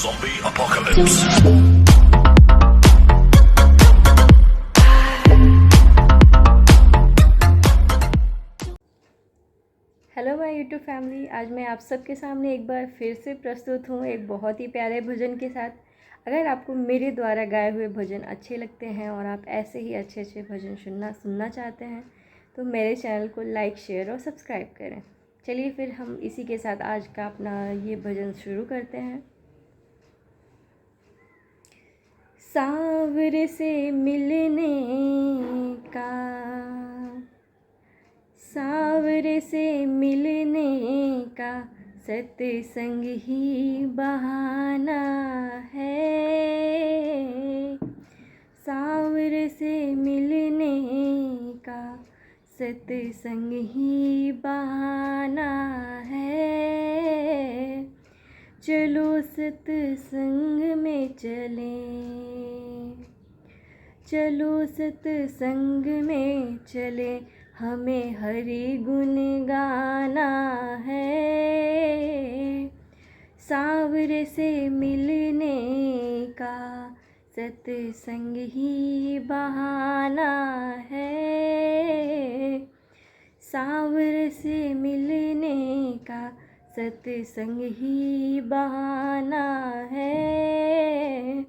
Zombie apocalypse. Hello my YouTube family, आज मैं आप सबके सामने एक बार फिर से प्रस्तुत हूँ एक बहुत ही प्यारे भजन के साथ। अगर आपको मेरे द्वारा गाए हुए भजन अच्छे लगते हैं और आप ऐसे ही अच्छे अच्छे भजन सुनना चाहते हैं तो मेरे चैनल को लाइक, शेयर और सब्सक्राइब करें। चलिए फिर हम इसी के साथ आज का अपना ये भजन शुरू करते हैं। सांवरे से मिलने का, सांवरे से मिलने का सत्संग ही बहाना है। सांवरे से मिलने का सत्संग ही बहाना है। चलो सत्संग में चलें, चलो सत्संग में चले, हमें हरि गुण गाना है। सांवरे से मिलने का सत्संग ही बहाना है। सांवरे से मिलने का सत्संग ही बहाना है।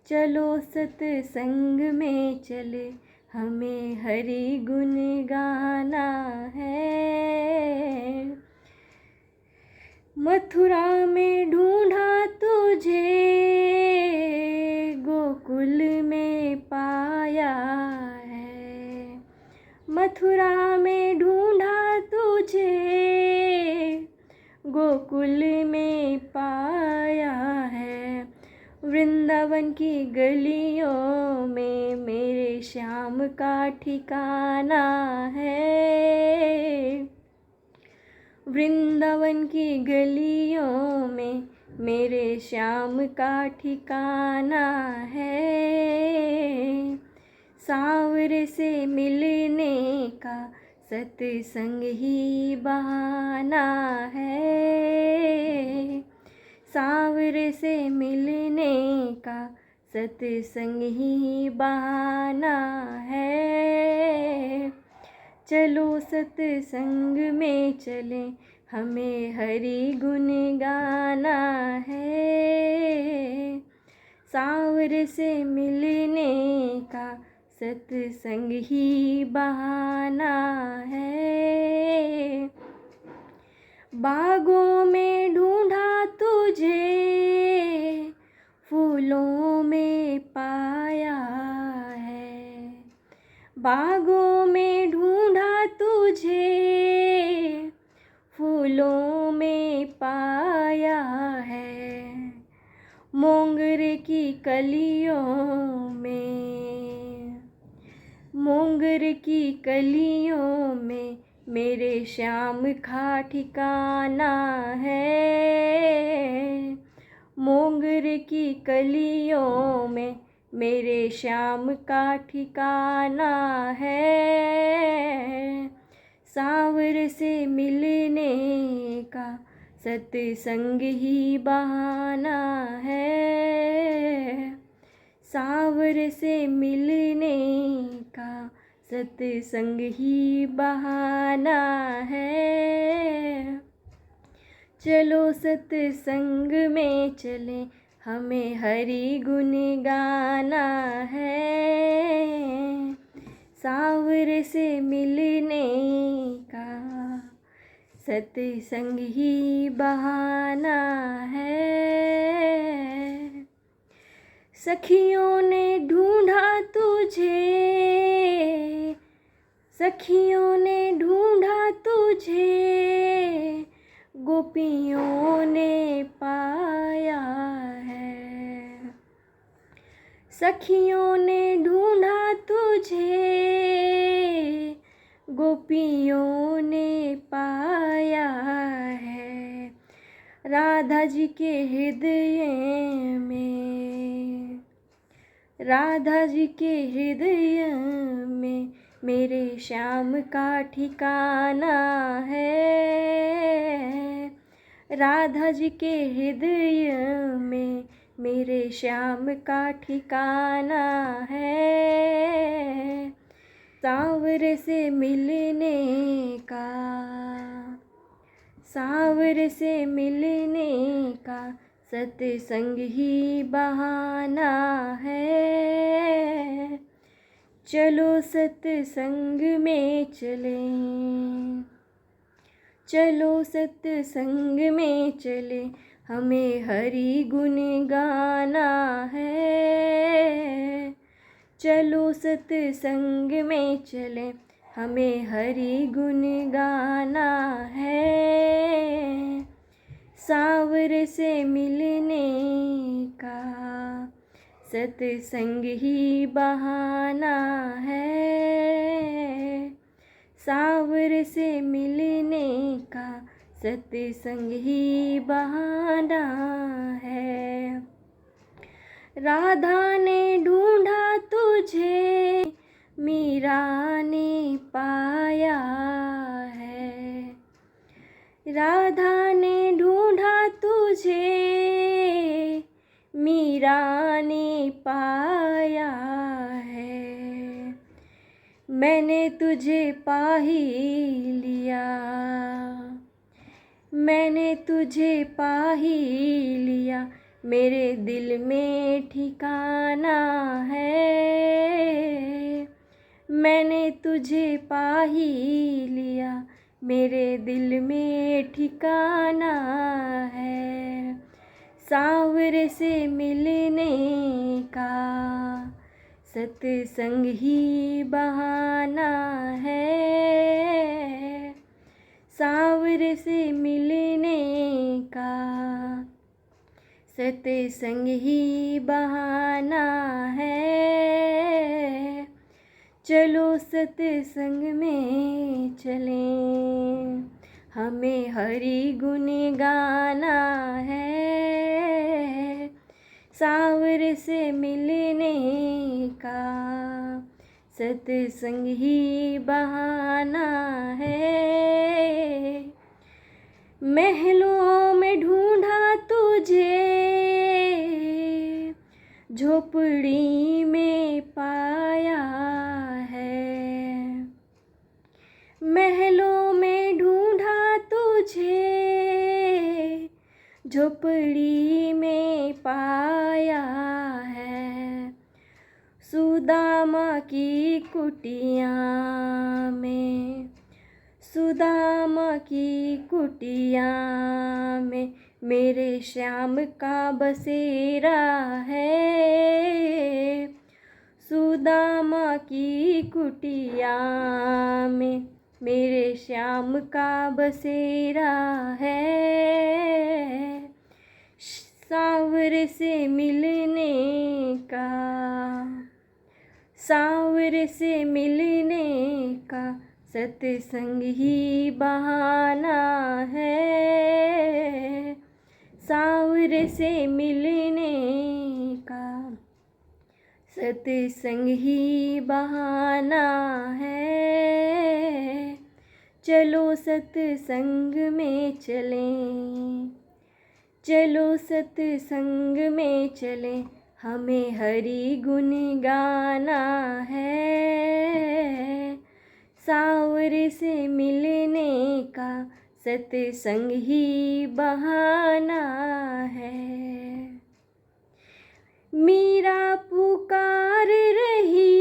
चलो सत्संग में चले, हमें हरि गुण गाना है। मथुरा में ढूंढा तुझे, गोकुल में पाया है। मथुरा में ढूंढा तुझे, गोकुल में पाया है। वृंदावन की गलियों में मेरे श्याम का ठिकाना है। वृंदावन की गलियों में मेरे श्याम का ठिकाना है। सांवरे से मिलने का सत्संग ही बहाना है। सांवरे से मिलने का सत्संग ही बहाना है। चलो सत्संग में चलें, हमें हरि गुण गाना है। सांवरे से मिलने का सत्संग ही बहाना है। बागों में ढूंढा तुझे, फूलों में पाया है। बागों में ढूंढा तुझे, फूलों में पाया है। मोंगरे की कलियों में, मोंगरे की कलियों में मेरे श्याम का ठिकाना है। मोंगरे की कलियों में मेरे श्याम का ठिकाना है। सांवरे से मिलने का सत्संग ही बहाना है। सांवरे से मिलने का सत्संग ही बहाना है। चलो सत्संग में चलें, हमें हरि गुण गाना है। सांवरे से मिलने का सत्संग ही बहाना है। सखियों ने ढूंढा तुझे, सखियों ने ढूंढा तुझे, गोपियों ने पाया है। सखियों ने ढूंढा तुझे, गोपियों ने पाया है। राधा जी के हृदय में, राधा जी के हृदय में मेरे श्याम का ठिकाना है। राधा जी के हृदय में मेरे श्याम का ठिकाना है। सांवर से मिलने का, सांवर से मिलने का सत्संग ही बहाना है। चलो सत्संग में चलें, चलो सत्संग में चले, हमें हरि गुण गाना है। चलो सत्संग में चले, हमें हरि गुण गाना है। सांवर से मिलने का सत्संग ही बहाना है। सांवर से मिलने का सत्संग ही बहाना है। राधा ने ढूंढा तुझे, मीरा ने पाया है। राधा ने ढूंढा तुझे, मीरा ने पाया है। मैंने तुझे पा ही लिया, मैंने तुझे पा ही लिया, मेरे दिल में ठिकाना है। मैंने तुझे पा ही लिया, मेरे दिल में ठिकाना है। सांवर से मिलने का सत्संग ही बहाना है। सांवर से मिलने का सत्संग ही बहाना है। चलो सत्संग में चलें, हमें हरि गुण गाना है। सांवर से मिलने का सत्संग ही बहाना है। महलों में ढूंढा तुझे, झोपड़ी में पाया है। महलों में ढूंढा तुझे, झोपड़ी में पाया है। सुदामा की कुटिया में, सुदामा की कुटिया में मेरे श्याम का बसेरा है। सुदामा की कुटिया में मेरे श्याम का बसेरा है। सांवर से मिलने का, सांवर से मिलने का सत्संग ही बहाना है। सांवर से मिलने का सत्संग ही बहाना है। चलो सत्संग में चलें, चलो सत्संग में चलें, हमें हरि गुण गाना है। सांवर से मिलने का सत्संग ही बहाना है। मीरा पुकार रही,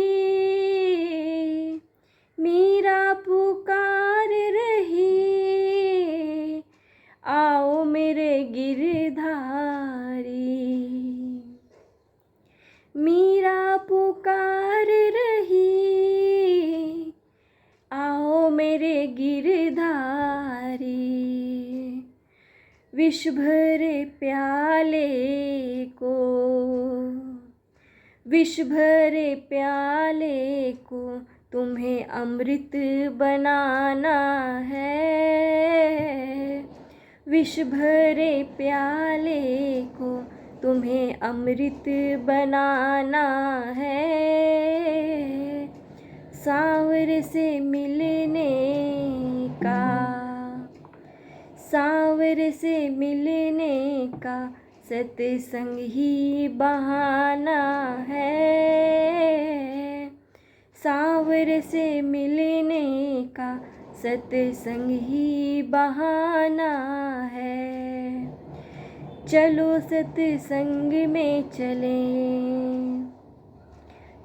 मीरा पुकार रही, आओ मेरे गिरधारी। मीरा पुकार रही, आओ मेरे गिरधारी। विष भरे प्याले को, विष भरे प्याले को तुम्हें अमृत बनाना है। विष भरे प्याले को तुम्हें अमृत बनाना है। सांवर से मिलने का, सांवर से मिलने का सत्संग ही बहाना है। सांवर से मिलने का सत्संग ही बहाना है। चलो सत्संग में चलें,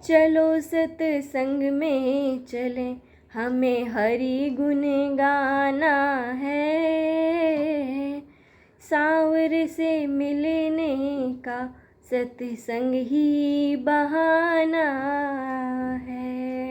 चलो सत्संग में चलें, हमें हरि गुण गाना है। सांवर से मिलने का सत्संग ही बहाना है।